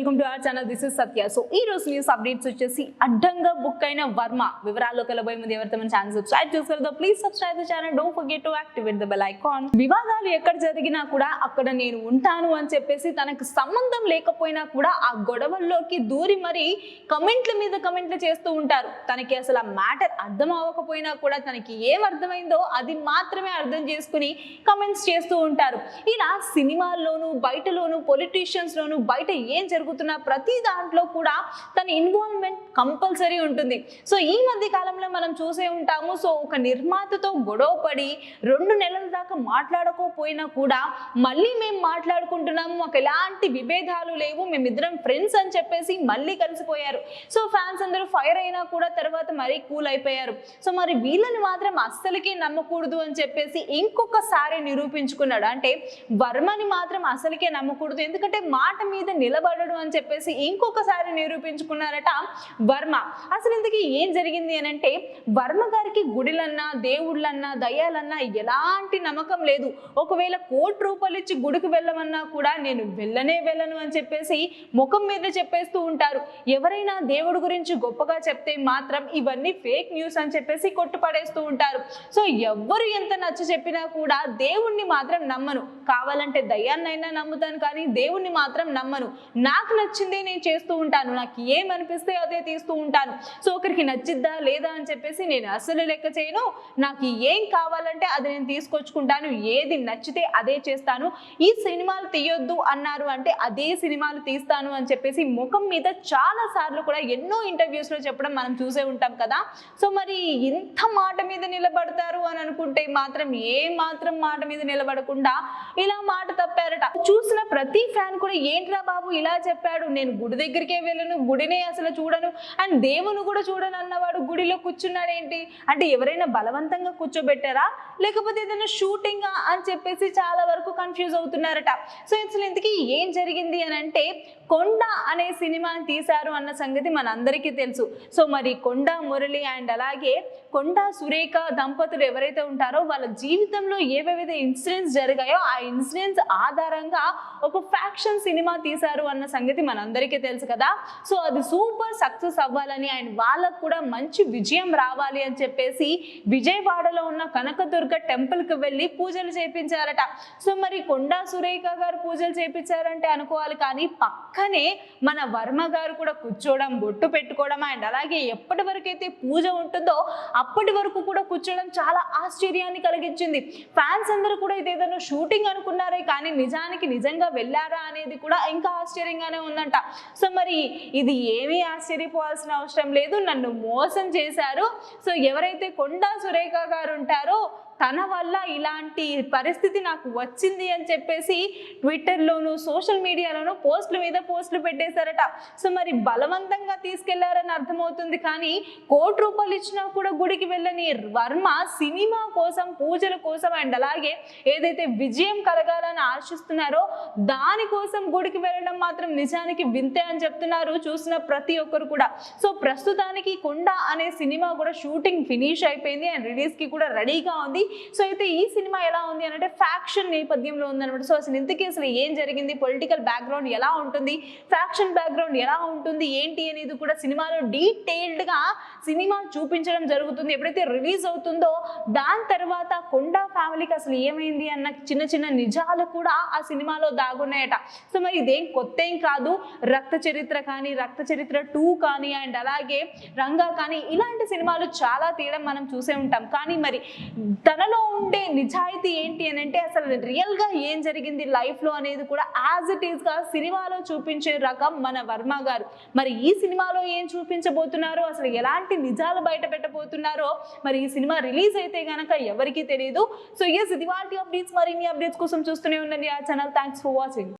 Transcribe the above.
Welcome to our channel. This is Satya. So ఈ రోజు news updates వచ్చేసి అడ్డంగా బుక్ అయిన వర్మ వివరాల్లోకి వెళ్ళబోయే ముందు ఎవరైతే మన ఛానల్ సబ్స్క్రైబ్ చేసుకోలేదో please subscribe the channel. Don't forget to activate the bell icon. వివాదాలు ఎక్కడ జరిగినా కూడా అక్కడ నేను ఉంటాను అని చెప్పేసి తనకు సంబంధం లేకపోయినా కూడా ఆ గొడవల్లోకి దూరి మరి కమెంట్ల మీద కమెంట్లు చేస్తూ ఉంటారు. తనకి అసలు ఆ మ్యాటర్ అర్థం అవ్వకపోయినా కూడా తనకి ఏం అర్థమైందో అది మాత్రమే అర్థం చేసుకుని కమెంట్స్ చేస్తూ ఉంటారు. ఇలా సినిమాల్లోనూ బయటలోనూ పొలిటీషియన్స్ లోనూ బయట ఏం జరుగుతున్నా ప్రతి దాంట్లో కూడా తన ఇన్వాల్వ్మెంట్ కంపల్సరీ ఉంటుంది. సో ఈ మధ్య కాలంలో మనం చూసే ఉంటాము. సో ఒక నిర్మాతతో గొడవ పడి 2 నెలల దాకా మాట్లాడకపోయినా కూడా మళ్ళీ మేము మాట్లాడుకుంటున్నాము, మాకు ఎలాంటి విభేదాలు లేవు, మేమిద్దరం ఫ్రెండ్స్ అని చెప్పేసి మళ్ళీ కలిసిపోయారు. సో ఫ్యాన్స్ అందరూ ఫైర్ అయినా కూడా తర్వాత మరీ కూల్ అయిపోయారు. సో మరి వీళ్ళని మాత్రం అస్సలకి నమ్మకూడదు అని చెప్పేసి ఇంకొకసారి నిరూపించుకున్నాడు. అంటే వర్మని మాత్రం అసలుకే నమ్మకూడదు, ఎందుకంటే మాట మీద నిలబడడు అని చెప్పేసి ఇంకొకసారి నిరూపించుకున్నారట వర్మ. అసలు ఇంతకీ ఏం జరిగింది అని అంటే, వర్మ గారికి గుడిలన్నా దేవుళ్ళన్నా దయ్యాలన్నా ఎలాంటి నమ్మకం లేదు. ఒకవేళ ₹1 ఇచ్చి గుడికి వెళ్ళమన్నా కూడా నేను వెళ్ళను అని చెప్పేసి ముఖం మీద చెప్పేస్తూ ఉంటారు. ఎవరైనా దేవుడి గురించి గొప్పగా చెప్తే మాత్రం ఇవన్నీ ఫేక్ న్యూస్ అని చెప్పేసి కొట్టుపడేస్తూ ఉంటారు. సో ఎవ్వరు ఎంత నచ్చ చెప్పినా కూడా దేవుణ్ణి మాత్రం నమ్మను. కావాలంటే దయ్యాన్నైనా నమ్ముతాను కానీ దేవుణ్ణి మాత్రం నమ్మను. నాకు నచ్చిందే నేను చేస్తూ ఉంటాను, నాకు ఏమనిపిస్తే అదే తీస్తూ ఉంటాను. సో ఒకరికి నచ్చిద్దా లేదా అని చెప్పేసి నేను అసలు లెక్క చేయను. నాకు ఏం కావాలంటే అది నేను తీసుకొచ్చుకుంటాను, ఏది నచ్చితే అదే చేస్తాను. ఈ సినిమాలు తీయొద్దు అన్నారు అంటే అదే సినిమాలు తీస్తాను అని చెప్పేసి ముఖం మీద చాలా సార్లు కూడా ఎన్నో ఇంటర్వ్యూస్ లో చెప్పడం మనం చూసే ఉంటాం కదా. సో మరి ఇంత మాట మీద నిలబడతారు అని అనుకుంటే మాత్రం ఏ మాత్రం మాట మీద నిలబడకుండా ఇలా మాట తప్పారట. చూసిన ప్రతి ఫ్యాన్ కూడా ఏంట్రా బాబు ఇలా చెప్పాడు, నేను గుడి దగ్గరికే వెళ్ళను, గుడినే అసలు చూడను అండ్ దేవుని కూడా చూడను అన్నవాడు గుడిలో కూర్చున్నాడు ఏంటి అంటే ఎవరైనా బలవంతంగా కూర్చోబెట్టారా లేకపోతే ఏదైనా షూటింగా అని చెప్పేసి చాలా వరకు కన్ఫ్యూజ్ అవుతున్నారట. సో అసలు ఇంతకీ ఏం జరిగింది అని అంటే, కొండ అనే సినిమాని తీశారు అన్న సంగతి మనందరికీ తెలుసు. సో మరి కొండ మురళి అండ్ అలాగే కొండ సురేఖ దంపతులు ఎవరైతే ఉంటారో వాళ్ళ జీవితంలో ఏవేవిధ ఇన్సిడెంట్స్ జరిగాయో ఆ ఇన్సిడెంట్స్ ఆధారంగా ఒక ఫ్యాక్షన్ సినిమా తీశారు అన్న సంగతి మనందరికీ తెలుసు కదా. సో అది సూపర్ సక్సెస్ అవ్వాలని అండ్ వాళ్ళకు కూడా మంచి విజయం రావాలి అని చెప్పేసి విజయవాడలో ఉన్న కనకదుర్గ టెంపుల్కి వెళ్ళి పూజలు చేయించారట. సో మరి కొండా సురేఖ గారు పూజలు చేయించారంటే అనుకోవాలి, కానీ పక్కనే మన వర్మ గారు కూడా కూర్చోవడం, బొట్టు పెట్టుకోవడం అండ్ అలాగే ఎప్పటి వరకు అయితే పూజ ఉంటుందో అప్పటి వరకు కూడా కూర్చోవడం చాలా ఆశ్చర్యాన్ని కలిగించింది. ఫ్యాన్స్ అందరూ కూడా ఇదేదైనా షూటింగ్ అనుకున్నారే కానీ నిజంగా వెళ్ళారా అనేది కూడా ఇంకా ఆశ్చర్యంగానే ఉందంట. సో మరి ఇది ఏమీ ఆశ్చర్యపోవాల్సిన అవసరం లేదు, నన్ను మోసం చేశారు. సో ఎవరైతే కొండా సురేఖ గారు ఉంటారో తన వల్ల ఇలాంటి పరిస్థితి నాకు వచ్చింది అని చెప్పేసి ట్విట్టర్లోను సోషల్ మీడియాలోను పోస్టుల మీద పోస్టులు పెట్టేశారట. సో మరి బలవంతంగా తీసుకెళ్లారని అర్థమవుతుంది, కానీ ₹1 ఇచ్చినా కూడా గుడికి వెళ్ళని వర్మ సినిమా కోసం, పూజల కోసం అండ్ అలాగే ఏదైతే విజయం కలగాలని ఆశిస్తున్నారో దానికోసం గుడికి వెళ్ళడం మాత్రం నిజానికి వింతే అని చెప్తున్నారు చూసిన ప్రతి ఒక్కరు కూడా. సో ప్రస్తుతానికి కొండ అనే సినిమా కూడా షూటింగ్ ఫినిష్ అయిపోయింది అండ్ రిలీజ్ కి కూడా రెడీగా ఉంది. సో అయితే ఈ సినిమా ఎలా ఉంది అని అంటే ఫ్యాక్షన్ నేపథ్యంలో ఉందన్నమాట. సో అసలు ఇంతకీ అసలు ఏం జరిగింది, పొలిటికల్ బ్యాక్గ్రౌండ్ ఎలా ఉంటుంది, ఫ్యాక్షన్ బ్యాక్గ్రౌండ్ ఎలా ఉంటుంది ఏంటి అనేది కూడా సినిమాలో డీటెయిల్డ్ గా సినిమా చూపించడం జరుగుతుంది. ఎప్పుడైతే రిలీజ్ అవుతుందో దాని తర్వాత కొండా ఫ్యామిలీకి అసలు ఏమైంది అన్న చిన్న నిజాలు కూడా ఆ సినిమాలో దాగున్నాయట. సో మరి ఇదేం కొత్త ఏం కాదు, రక్త చరిత్ర కానీ, రక్త చరిత్ర 2 కానీ అండ్ అలాగే రంగా కానీ ఇలాంటి సినిమాలు చాలా తీయడం మనం చూసే ఉంటాం. కానీ మరి తనలో ఉండే నిజాయితీ ఏంటి అని అంటే అసలు రియల్ గా ఏం జరిగింది లైఫ్ లో అనేది కూడా యాజ్ ఇట్ ఈస్ గా సినిమాలో చూపించే రకం మన వర్మ గారు. మరి ఈ సినిమాలో ఏం చూపించబోతున్నారో, అసలు ఎలాంటి నిజాలు బయట పెట్టబోతున్నారో మరి ఈ సినిమా రిలీజ్ అయితే గనక ఎవరికీ తెలియదు. సో ఎస్ ఇది వాటి అప్డేట్స్. మరిన్ని అప్డేట్స్ కోసం చూస్తూనే ఉండండి ఆ ఛానల్. Thanks for watching.